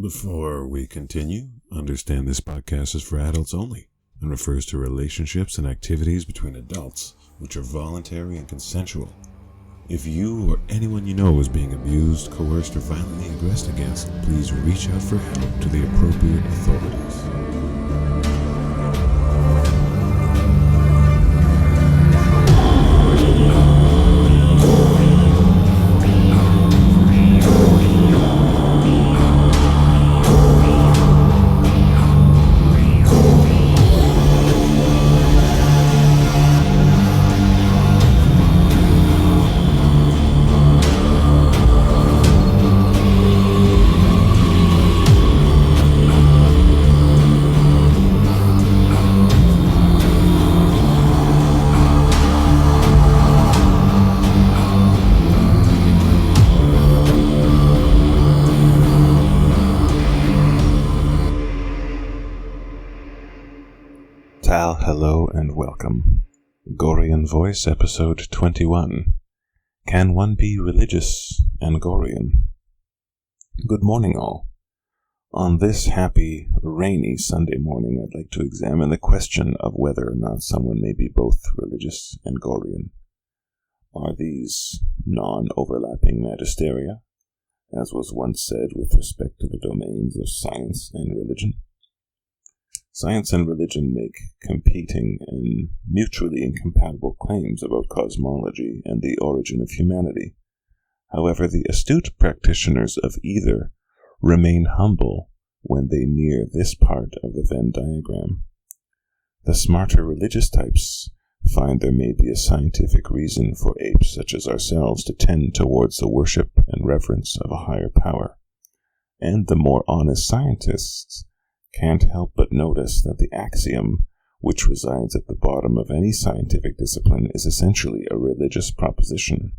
Before we continue, understand this podcast is for adults only and refers to relationships and activities between adults which are voluntary and consensual. If you or anyone you know is being abused, coerced, or violently aggressed against, please reach out for help to the appropriate authorities. Hello and welcome. Gorean Voice, Episode 21. Can one be religious and Gorean? Good morning, all. On this happy, rainy Sunday morning, I'd like to examine the question of whether or not someone may be both religious and Gorean. Are these non-overlapping magisteria, as was once said with respect to the domains of science and religion? Science and religion make competing and mutually incompatible claims about cosmology and the origin of humanity. However, the astute practitioners of either remain humble when they near this part of the Venn diagram. The smarter religious types find there may be a scientific reason for apes such as ourselves to tend towards the worship and reverence of a higher power, and the more honest scientists can't help but notice that the axiom which resides at the bottom of any scientific discipline is essentially a religious proposition.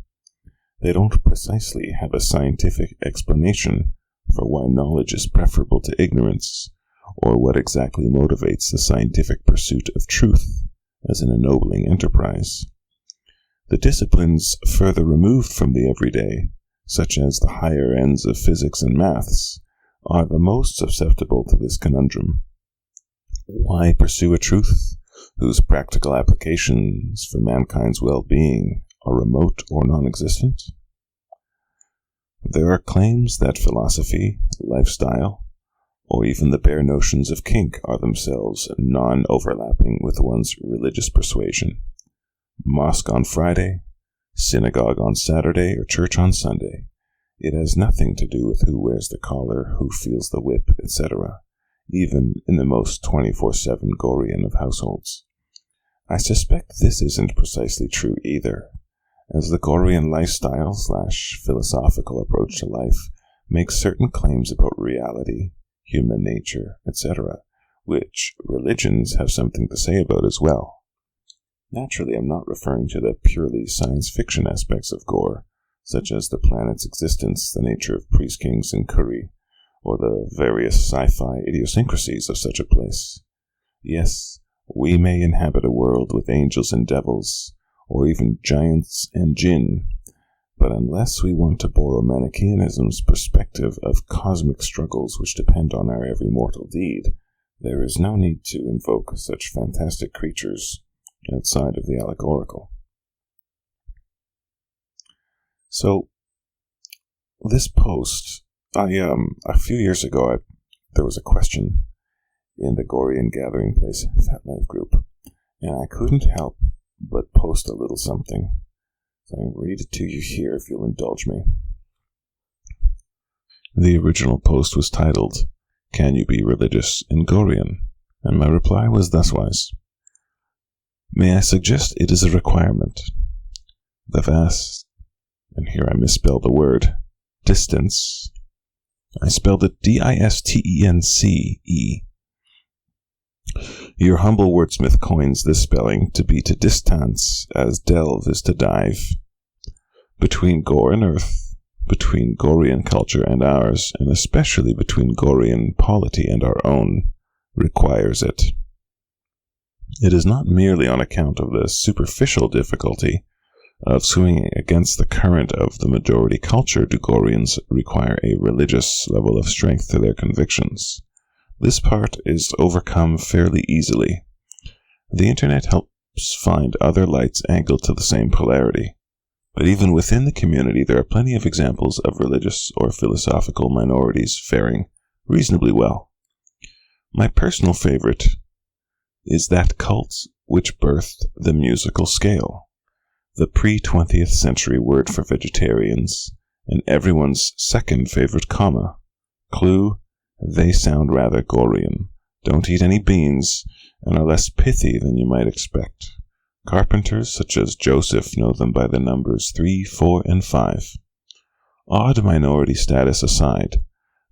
They don't precisely have a scientific explanation for why knowledge is preferable to ignorance, or what exactly motivates the scientific pursuit of truth as an ennobling enterprise. The disciplines further removed from the everyday, such as the higher ends of physics and maths, are the most susceptible to this conundrum. Why pursue a truth whose practical applications for mankind's well-being are remote or non-existent? There are claims that philosophy, lifestyle, or even the bare notions of kink are themselves non-overlapping with one's religious persuasion. Mosque on Friday, synagogue on Saturday, or church on Sunday. It has nothing to do with who wears the collar, who feels the whip, etc., even in the most 24/7 Gorean of households. I suspect this isn't precisely true either, as the Gorean lifestyle/philosophical approach to life makes certain claims about reality, human nature, etc., which religions have something to say about as well. Naturally, I'm not referring to the purely science fiction aspects of Gore, such as the planet's existence, the nature of priest kings in Curry, or the various sci-fi idiosyncrasies of such a place. Yes, we may inhabit a world with angels and devils, or even giants and jinn, but unless we want to borrow Manichaeism's perspective of cosmic struggles which depend on our every mortal deed, there is no need to invoke such fantastic creatures outside of the allegorical. So, this post, a few years ago, there was a question in the Gorean Gathering Place Fat Life group, and I couldn't help but post a little something. So I'll read it to you here if you'll indulge me. The original post was titled, "Can you be religious in Gorean?" And my reply was thuswise: "May I suggest it is a requirement. The vast," and here I misspelled the word, distance. I spelled it D-I-S-T-E-N-C-E. Your humble wordsmith coins this spelling to be to distance as delve is to dive. Between Gore and Earth, between Gorean culture and ours, and especially between Gorean polity and our own, requires it. It is not merely on account of the superficial difficulty of swimming against the current of the majority culture do Goreans require a religious level of strength to their convictions. This part is overcome fairly easily. The internet helps find other lights angled to the same polarity. But even within the community, there are plenty of examples of religious or philosophical minorities faring reasonably well. My personal favorite is that cult which birthed the musical scale, the pre-20th century word for vegetarians, and everyone's second favorite comma. Clue, they sound rather Gorean, don't eat any beans, and are less pithy than you might expect. Carpenters such as Joseph know them by the numbers 3, 4, and 5. Odd minority status aside,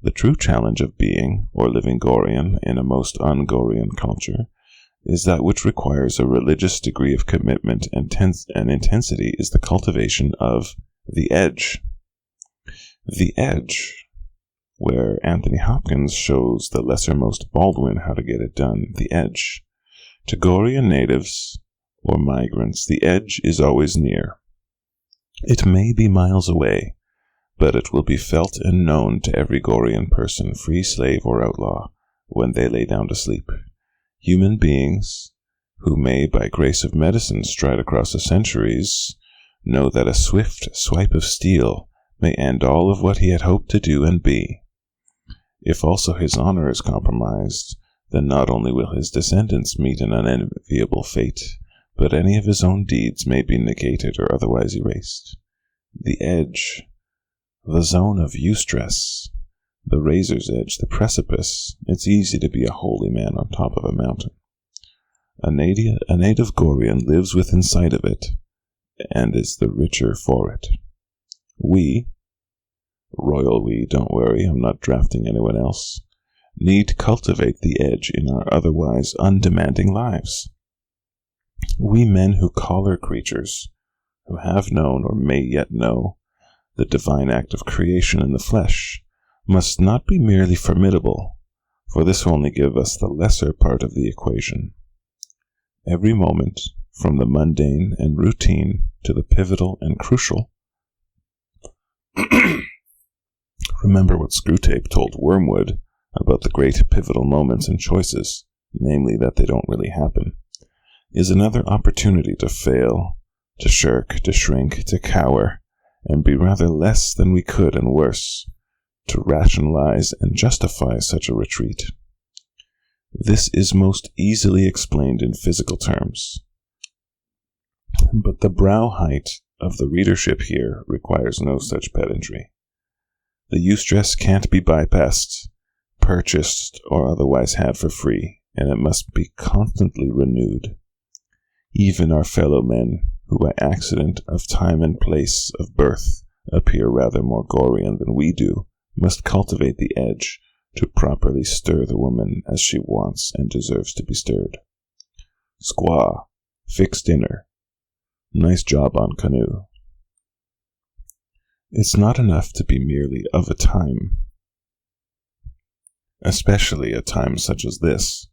the true challenge of being, or living Gorean in a most un-Gorean culture, is that which requires a religious degree of commitment and intensity is the cultivation of the edge. The edge, where Anthony Hopkins shows the lesser-most Baldwin how to get it done, the edge. To Gorean natives or migrants, the edge is always near. It may be miles away, but it will be felt and known to every Gorean person, free slave or outlaw, when they lay down to sleep. Human beings, who may by grace of medicine stride across the centuries, know that a swift swipe of steel may end all of what he had hoped to do and be. If also his honor is compromised, then not only will his descendants meet an unenviable fate, but any of his own deeds may be negated or otherwise erased. The edge, the zone of eustress, the razor's edge, the precipice, it's easy to be a holy man on top of a mountain. A native Gorean lives within sight of it, and is the richer for it. We, royal we, don't worry, I'm not drafting anyone else, need to cultivate the edge in our otherwise undemanding lives. We men who collar creatures, who have known or may yet know the divine act of creation in the flesh, must not be merely formidable, for this will only give us the lesser part of the equation. Every moment, from the mundane and routine to the pivotal and crucial. Remember what Screwtape told Wormwood about the great pivotal moments and choices, namely that they don't really happen, is another opportunity to fail, to shirk, to shrink, to cower, and be rather less than we could and worse, to rationalize and justify such a retreat. This is most easily explained in physical terms, but the brow height of the readership here requires no such pedantry. The eustress can't be bypassed, purchased, or otherwise had for free, and it must be constantly renewed. Even our fellow men, who by accident of time and place of birth appear rather more Gorean than we do, must cultivate the edge to properly stir the woman as she wants and deserves to be stirred. Squaw, fix dinner. Nice job on canoe. It's not enough to be merely of a time. Especially a time such as this,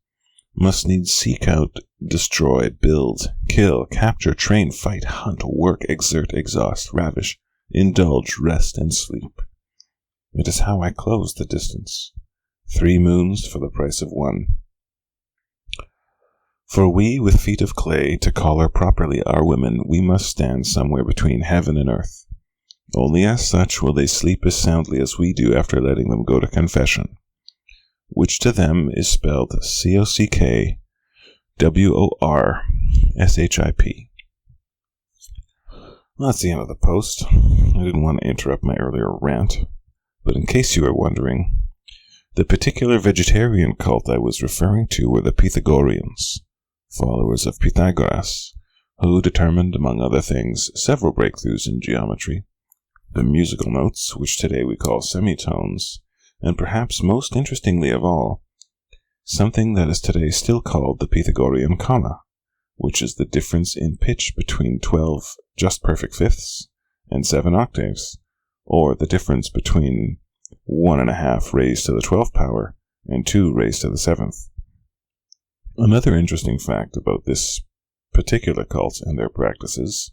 must needs seek out, destroy, build, kill, capture, train, fight, hunt, work, exert, exhaust, ravish, indulge, rest, and sleep. It is how I close the distance. 3 moons for the price of 1. For we, with feet of clay, to collar properly our women, we must stand somewhere between heaven and earth. Only as such will they sleep as soundly as we do after letting them go to confession, which to them is spelled COCKWORSHIP. Well, that's the end of the post. I didn't want to interrupt my earlier rant, but in case you were wondering, the particular vegetarian cult I was referring to were the Pythagoreans, followers of Pythagoras, who determined, among other things, several breakthroughs in geometry, the musical notes, which today we call semitones, and perhaps most interestingly of all, something that is today still called the Pythagorean comma, which is the difference in pitch between 12 just perfect fifths and 7 octaves, or the difference between 1.5 raised to the 12th power and 2 raised to the 7th. Another interesting fact about this particular cult and their practices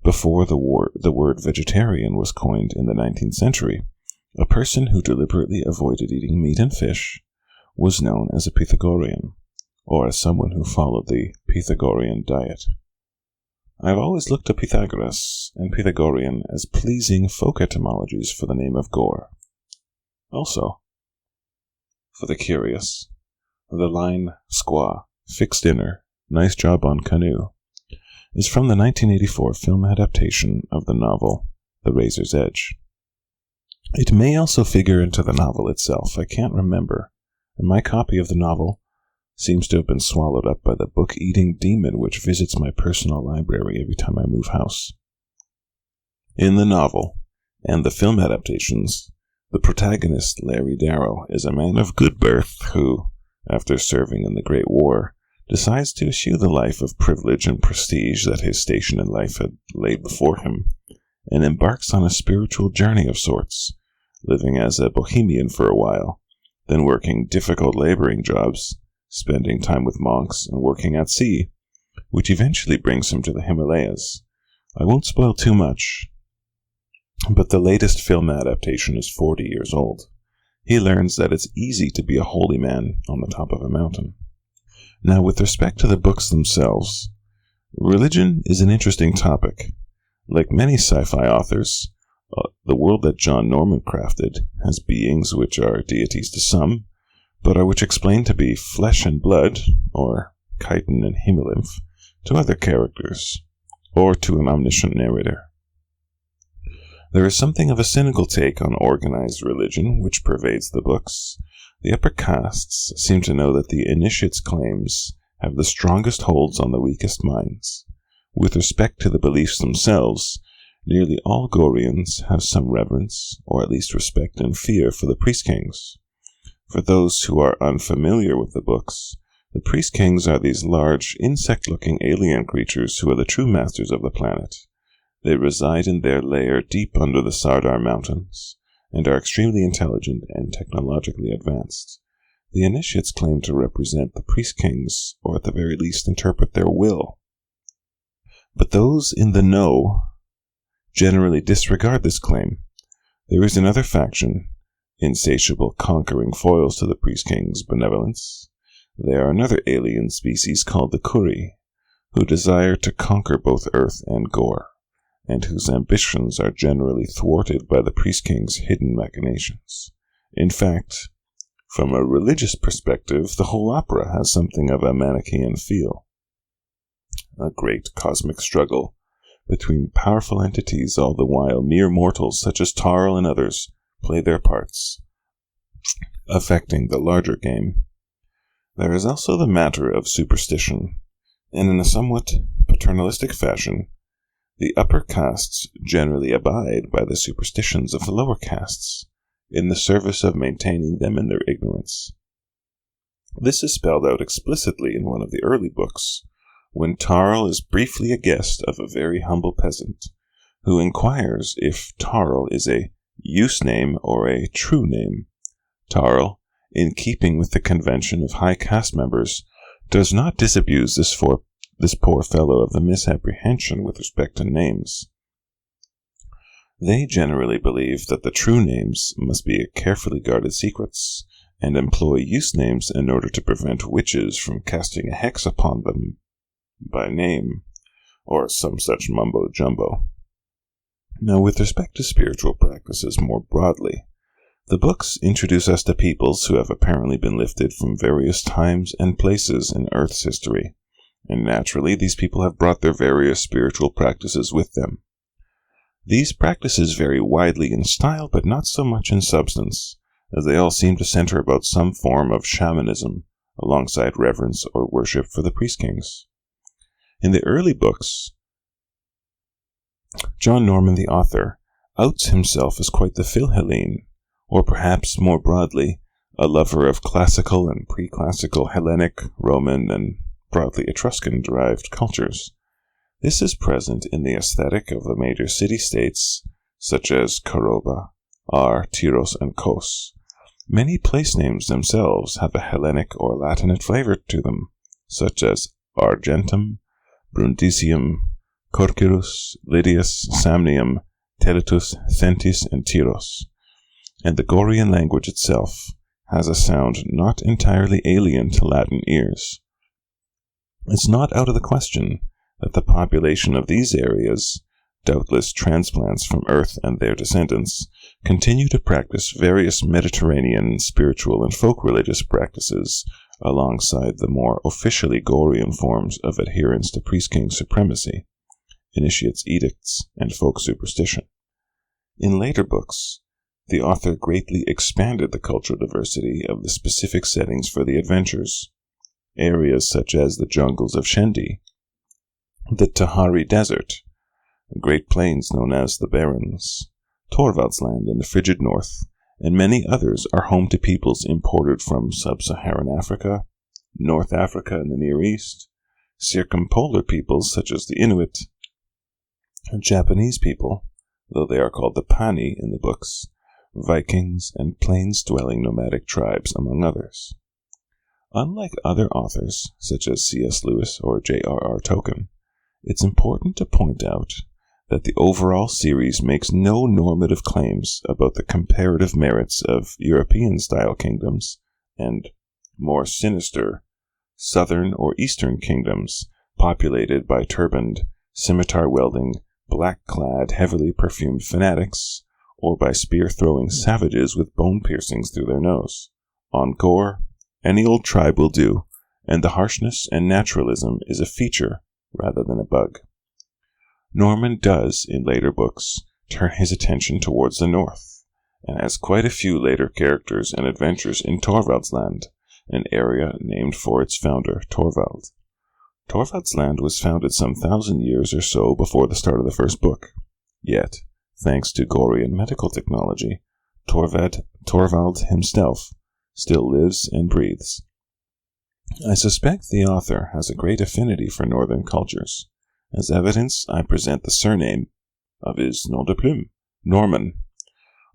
Before the word vegetarian was coined in the 19th century, a person who deliberately avoided eating meat and fish was known as a Pythagorean, or as someone who followed the Pythagorean diet. I've always looked at Pythagoras and Pythagorean as pleasing folk etymologies for the name of Gore. Also, for the curious, the line squaw, fixed dinner, nice job on canoe, is from the 1984 film adaptation of the novel The Razor's Edge. It may also figure into the novel itself, I can't remember, and my copy of the novel seems to have been swallowed up by the book-eating demon which visits my personal library every time I move house. In the novel, and the film adaptations, the protagonist, Larry Darrow, is a man of good birth who, after serving in the Great War, decides to eschew the life of privilege and prestige that his station in life had laid before him, and embarks on a spiritual journey of sorts, living as a bohemian for a while, then working difficult laboring jobs, spending time with monks, and working at sea, which eventually brings him to the Himalayas. I won't spoil too much, but the latest film adaptation is 40 years old. He learns that it's easy to be a holy man on the top of a mountain. Now, with respect to the books themselves, religion is an interesting topic. Like many sci-fi authors, the world that John Norman crafted has beings which are deities to some, but are which explained to be flesh and blood, or chitin and hemolymph, to other characters, or to an omniscient narrator. There is something of a cynical take on organized religion which pervades the books. The upper castes seem to know that the initiate's claims have the strongest holds on the weakest minds. With respect to the beliefs themselves, nearly all Goreans have some reverence, or at least respect and fear, for the priest-kings. For those who are unfamiliar with the books, the priest-kings are these large, insect-looking alien creatures who are the true masters of the planet. They reside in their lair deep under the Sardar Mountains, and are extremely intelligent and technologically advanced. The initiates claim to represent the priest-kings, or at the very least interpret their will. But those in the know generally disregard this claim. There is another faction, insatiable conquering foils to the priest-king's benevolence. They are another alien species called the Kuri, who desire to conquer both Earth and Gore, and whose ambitions are generally thwarted by the priest-king's hidden machinations. In fact, from a religious perspective, the whole opera has something of a Manichaean feel. A great cosmic struggle between powerful entities, all the while mere mortals such as Tarl and others play their parts, affecting the larger game. There is also the matter of superstition, and in a somewhat paternalistic fashion, the upper castes generally abide by the superstitions of the lower castes, in the service of maintaining them in their ignorance. This is spelled out explicitly in one of the early books, when Tarl is briefly a guest of a very humble peasant, who inquires if Tarl is a use name or a true name. Tarl, in keeping with the convention of high caste members, does not disabuse this poor fellow of the misapprehension with respect to names. They generally believe that the true names must be carefully guarded secrets, and employ use names in order to prevent witches from casting a hex upon them by name, or some such mumbo-jumbo. Now, with respect to spiritual practices more broadly, the books introduce us to peoples who have apparently been lifted from various times and places in Earth's history, and naturally these people have brought their various spiritual practices with them. These practices vary widely in style, but not so much in substance, as they all seem to center about some form of shamanism, alongside reverence or worship for the priest-kings. In the early books, John Norman, the author, outs himself as quite the Philhellene, or perhaps more broadly, a lover of classical and pre-classical Hellenic, Roman, and broadly Etruscan-derived cultures. This is present in the aesthetic of the major city-states, such as Karoba, Ar, Tyros, and Kos. Many place names themselves have a Hellenic or Latinate flavor to them, such as Argentum, Brundisium, Corcyrus, Lydius, Samnium, Teletus, Thentis, and Tyros. And the Gorean language itself has a sound not entirely alien to Latin ears. It's not out of the question that the population of these areas, doubtless transplants from Earth and their descendants, continue to practice various Mediterranean spiritual and folk religious practices alongside the more officially Gorean forms of adherence to priest-king supremacy, initiates' edicts, and folk superstition. In later books, the author greatly expanded the cultural diversity of the specific settings for the adventures. Areas such as the jungles of Shendi, the Tahari Desert, Great Plains known as the Barrens, Torvalds Land in the frigid north, and many others are home to peoples imported from sub-Saharan Africa, North Africa and the Near East, circumpolar peoples such as the Inuit, Japanese people, though they are called the Pani in the books, Vikings, and plains-dwelling nomadic tribes, among others. Unlike other authors, such as C.S. Lewis or J.R.R. Tolkien, it's important to point out that the overall series makes no normative claims about the comparative merits of European-style kingdoms and more sinister southern or eastern kingdoms populated by turbaned, scimitar-wielding, black-clad, heavily perfumed fanatics, or by spear-throwing savages with bone piercings through their nose. On Gore, any old tribe will do, and the harshness and naturalism is a feature rather than a bug. Norman does, in later books, turn his attention towards the north, and has quite a few later characters and adventures in Torvalds Land, an area named for its founder, Torvald. Torvalds Land was founded some 1,000 years or so before the start of the first book. Yet, thanks to Gorean medical technology, Torvald himself still lives and breathes. I suspect the author has a great affinity for northern cultures. As evidence, I present the surname of his nom de plume, Norman.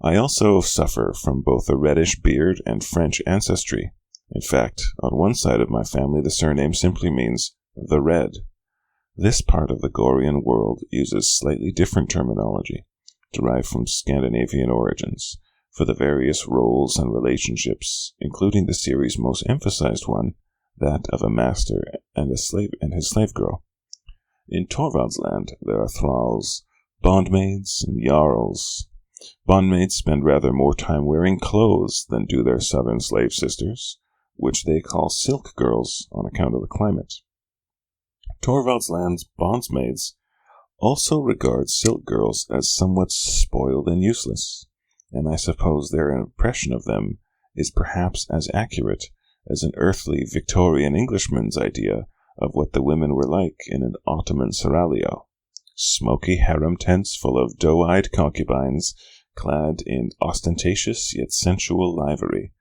I also suffer from both a reddish beard and French ancestry. In fact, on one side of my family the surname simply means the red. This part of the Gorean world uses slightly different terminology, derived from Scandinavian origins, for the various roles and relationships, including the series' most emphasized one, that of a master and his slave girl. In Torvalds Land, there are thralls, bondmaids, and jarls. Bondmaids spend rather more time wearing clothes than do their southern slave sisters, which they call silk girls on account of the climate. Torvalds Land's bondmaids also regard silk girls as somewhat spoiled and useless, and I suppose their impression of them is perhaps as accurate as an earthly Victorian Englishman's idea of what the women were like in an Ottoman seraglio. Smoky harem tents full of doe-eyed concubines, clad in ostentatious yet sensual livery.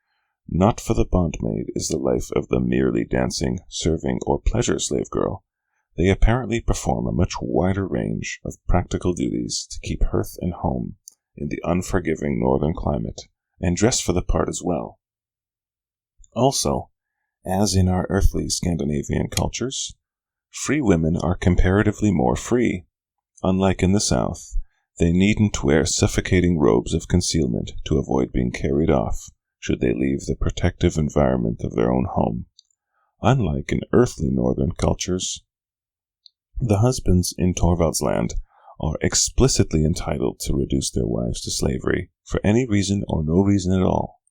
Not for the bondmaid is the life of the merely dancing, serving, or pleasure slave girl. They apparently perform a much wider range of practical duties to keep hearth and home in the unforgiving northern climate, and dress for the part as well. Also, as in our earthly Scandinavian cultures, free women are comparatively more free. Unlike in the south, they needn't wear suffocating robes of concealment to avoid being carried off should they leave the protective environment of their own home. Unlike in earthly northern cultures, the husbands in Torvalds Land are explicitly entitled to reduce their wives to slavery for any reason or no reason at all.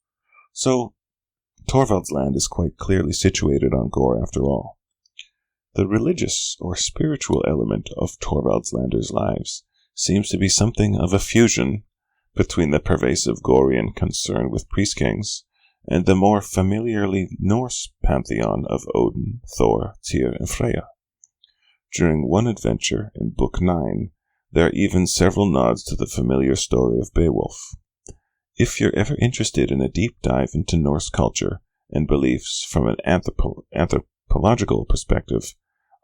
So, Torvalds Land is quite clearly situated on Gore after all. The religious or spiritual element of Torvalds Landers' lives seems to be something of a fusion between the pervasive Gorean concern with priest-kings and the more familiarly Norse pantheon of Odin, Thor, Tyr, and Freya. During one adventure in Book 9, there are even several nods to the familiar story of Beowulf. If you're ever interested in a deep dive into Norse culture and beliefs from an anthropological perspective,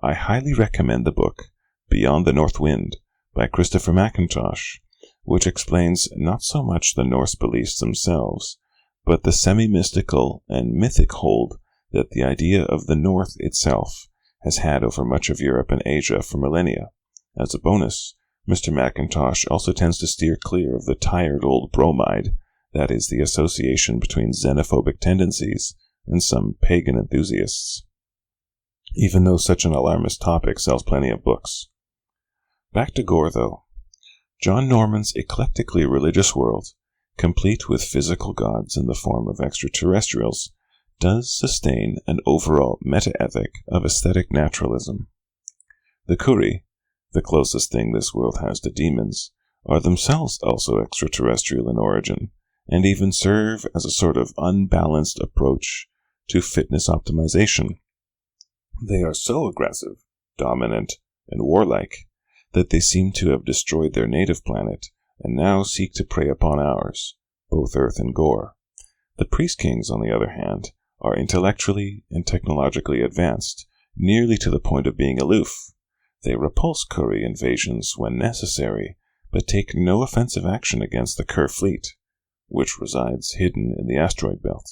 I highly recommend the book Beyond the North Wind by Christopher McIntosh, which explains not so much the Norse beliefs themselves, but the semi-mystical and mythic hold that the idea of the North itself has had over much of Europe and Asia for millennia, As a bonus, Mr. Macintosh also tends to steer clear of the tired old bromide, that is, the association between xenophobic tendencies and some pagan enthusiasts, even though such an alarmist topic sells plenty of books. Back to Gore, though. John Norman's eclectically religious world, complete with physical gods in the form of extraterrestrials, does sustain an overall meta-ethic of aesthetic naturalism. The Kuri, the closest thing this world has to demons, are themselves also extraterrestrial in origin, and even serve as a sort of unbalanced approach to fitness optimization. They are so aggressive, dominant, and warlike that they seem to have destroyed their native planet and now seek to prey upon ours, both Earth and Gore. The Priest Kings, on the other hand, are intellectually and technologically advanced, nearly to the point of being aloof. They repulse Kuri invasions when necessary, but take no offensive action against the Kur fleet, which resides hidden in the asteroid belt.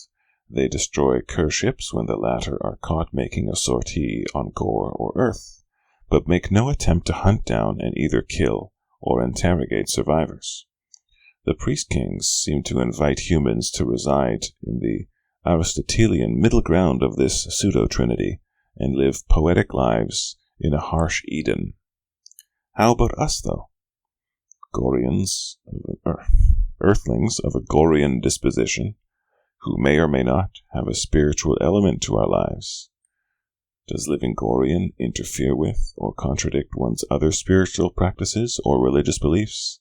They destroy Kur ships when the latter are caught making a sortie on Gore or Earth, but make no attempt to hunt down and either kill or interrogate survivors. The Priest Kings seem to invite humans to reside in the Aristotelian middle ground of this pseudo-trinity and live poetic lives in a harsh Eden. How about us, though? Earthlings of a Gorean disposition, who may or may not have a spiritual element to our lives. Does living Gorean interfere with or contradict one's other spiritual practices or religious beliefs?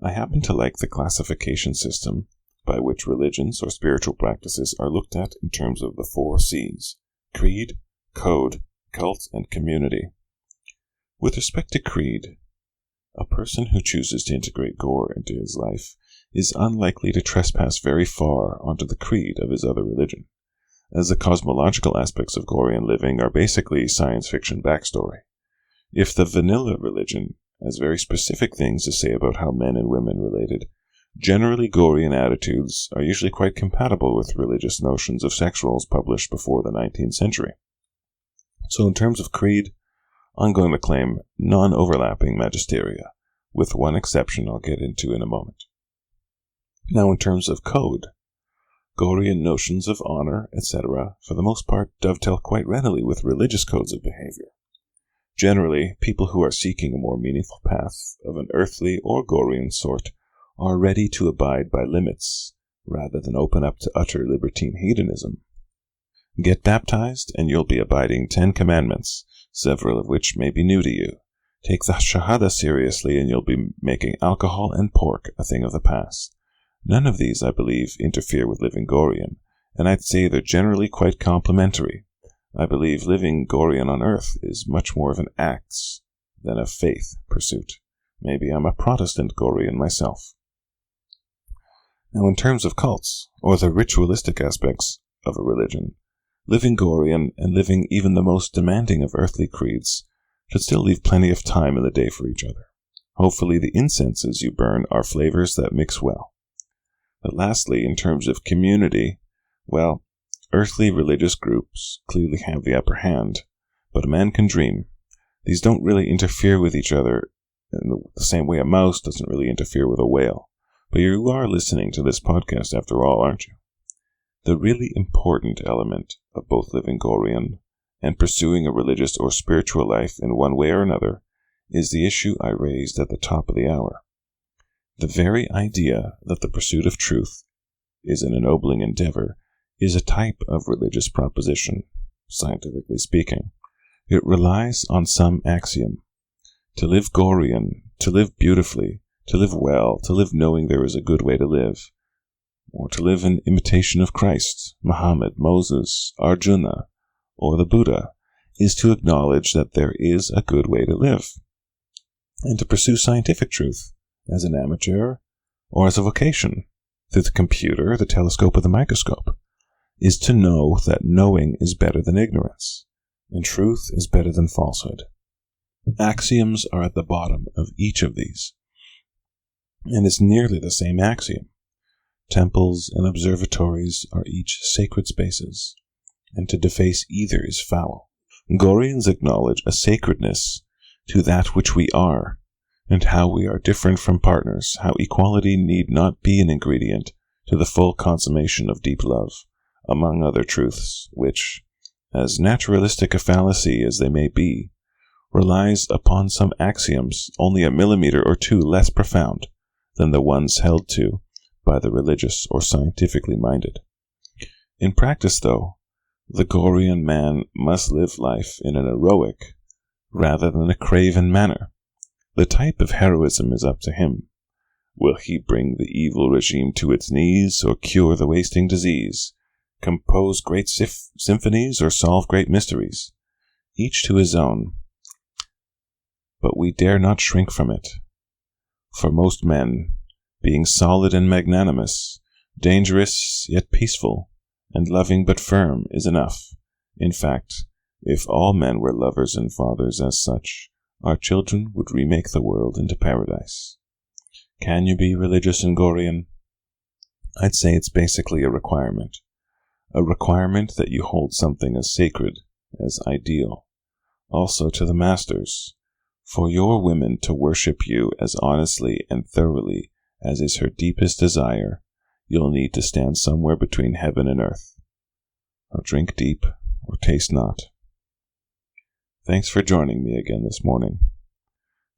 I happen to like the classification system by which religions or spiritual practices are looked at in terms of the 4 C's: creed, code, cult, and community. With respect to creed, a person who chooses to integrate Gore into his life is unlikely to trespass very far onto the creed of his other religion, as the cosmological aspects of Gorean living are basically science fiction backstory. If the vanilla religion has very specific things to say about how men and women related, generally Gorean attitudes are usually quite compatible with religious notions of sex roles published before the 19th century. So in terms of creed, I'm going to claim non-overlapping magisteria, with one exception I'll get into in a moment. Now in terms of code, Gorean notions of honor, etc., for the most part dovetail quite readily with religious codes of behavior. Generally, people who are seeking a more meaningful path of an earthly or Gorean sort are ready to abide by limits, rather than open up to utter libertine hedonism. Get baptized, and you'll be abiding 10 commandments, several of which may be new to you. Take the Shahada seriously, and you'll be making alcohol and pork a thing of the past. None of these, I believe, interfere with living Gorean, and I'd say they're generally quite complementary. I believe living Gorean on Earth is much more of an acts than a faith pursuit. Maybe I'm a Protestant Gorean myself. Now in terms of cults, or the ritualistic aspects of a religion, living Gorean and living even the most demanding of earthly creeds should still leave plenty of time in the day for each other. Hopefully the incenses you burn are flavors that mix well. But lastly, in terms of community, well, earthly religious groups clearly have the upper hand, but a man can dream. These don't really interfere with each other in the same way a mouse doesn't really interfere with a whale. But you are listening to this podcast after all, aren't you? The really important element of both living Gorean and pursuing a religious or spiritual life in one way or another is the issue I raised at the top of the hour. The very idea that the pursuit of truth is an ennobling endeavor is a type of religious proposition, scientifically speaking. It relies on some axiom. To live Gorean, to live beautifully, to live well, to live knowing there is a good way to live, or to live in imitation of Christ, Muhammad, Moses, Arjuna, or the Buddha, is to acknowledge that there is a good way to live, and to pursue scientific truth as an amateur or as a vocation through the computer, the telescope, or the microscope, is to know that knowing is better than ignorance, and truth is better than falsehood. Axioms are at the bottom of each of these, and it's nearly the same axiom. Temples and observatories are each sacred spaces, and to deface either is foul. Goreans acknowledge a sacredness to that which we are, and how we are different from partners, how equality need not be an ingredient to the full consummation of deep love, among other truths, which, as naturalistic a fallacy as they may be, relies upon some axioms only a millimeter or two less profound than the ones held to by the religious or scientifically minded. In practice, though, the Gorean man must live life in an heroic rather than a craven manner. The type of heroism is up to him. Will he bring the evil regime to its knees, or cure the wasting disease, compose great symphonies, or solve great mysteries? Each to his own. But we dare not shrink from it. For most men, being solid and magnanimous, dangerous yet peaceful, and loving but firm, is enough. In fact, if all men were lovers and fathers as such, our children would remake the world into paradise. Can you be religious in Gorean? I'd say it's basically a requirement. A requirement that you hold something as sacred, as ideal. Also to the masters, for your women to worship you as honestly and thoroughly as is her deepest desire, you'll need to stand somewhere between heaven and earth. Now drink deep, or taste not. Thanks for joining me again this morning.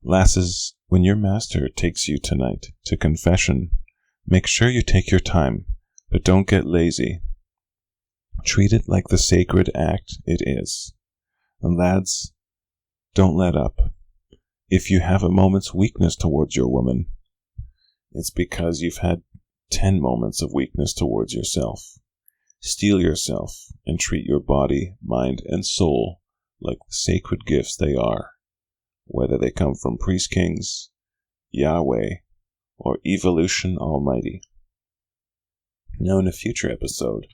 Lasses, when your master takes you tonight to confession, make sure you take your time, but don't get lazy. Treat it like the sacred act it is. And lads, don't let up. If you have a moment's weakness towards your woman, it's because you've had 10 moments of weakness towards yourself. Steel yourself and treat your body, mind, and soul like the sacred gifts they are, whether they come from priest kings, Yahweh, or Evolution Almighty. Now in a future episode,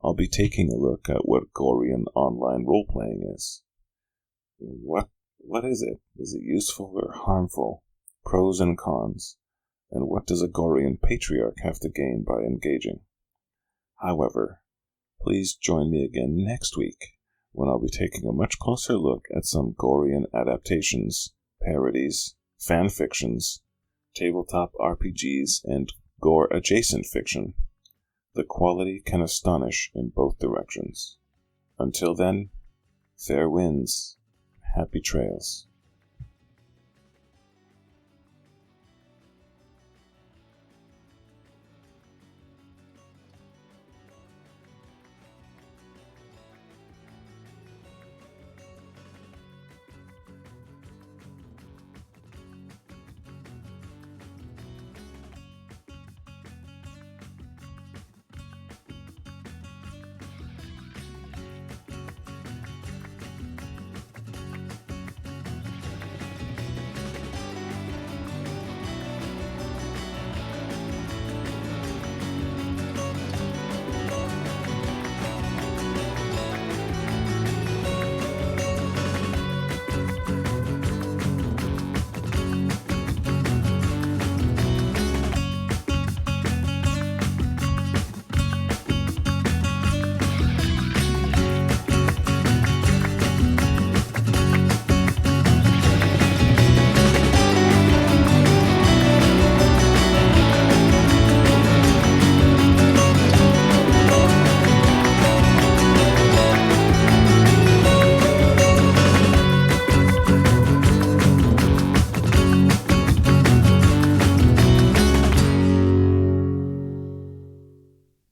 I'll be taking a look at what Gorean online role-playing is. What is it? Is it useful or harmful? Pros and cons. And what does a Gorean patriarch have to gain by engaging? However, please join me again next week when I'll be taking a much closer look at some Gorean adaptations, parodies, fan fictions, tabletop RPGs, and gore-adjacent fiction. The quality can astonish in both directions. Until then, fair winds, happy trails.